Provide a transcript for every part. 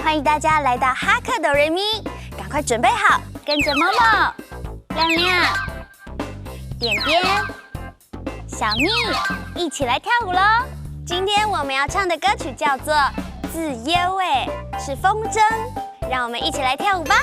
欢迎大家来到哈克哆瑞咪，赶快准备好，跟着某某、亮亮、点点、小蜜一起来跳舞喽！今天我们要唱的歌曲叫做《自耶味》，是风筝，让我们一起来跳舞吧！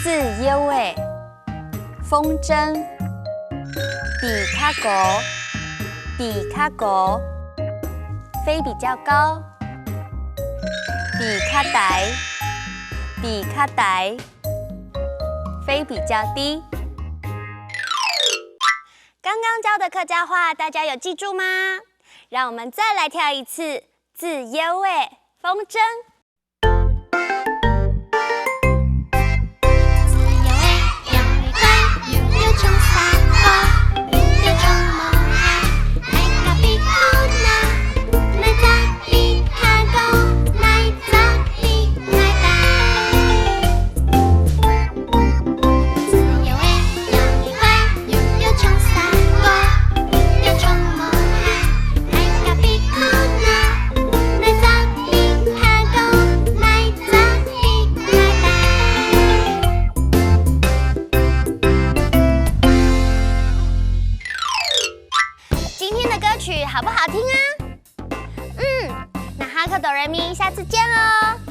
自耶味，风筝，比卡狗，比卡狗，飞比较高，比卡呆，比卡呆，飞比较低。刚刚教的客家话，大家有记住吗？让我们再来跳一次自耶味，风筝。好不好听啊？那哈克哆瑞咪，下次见喽！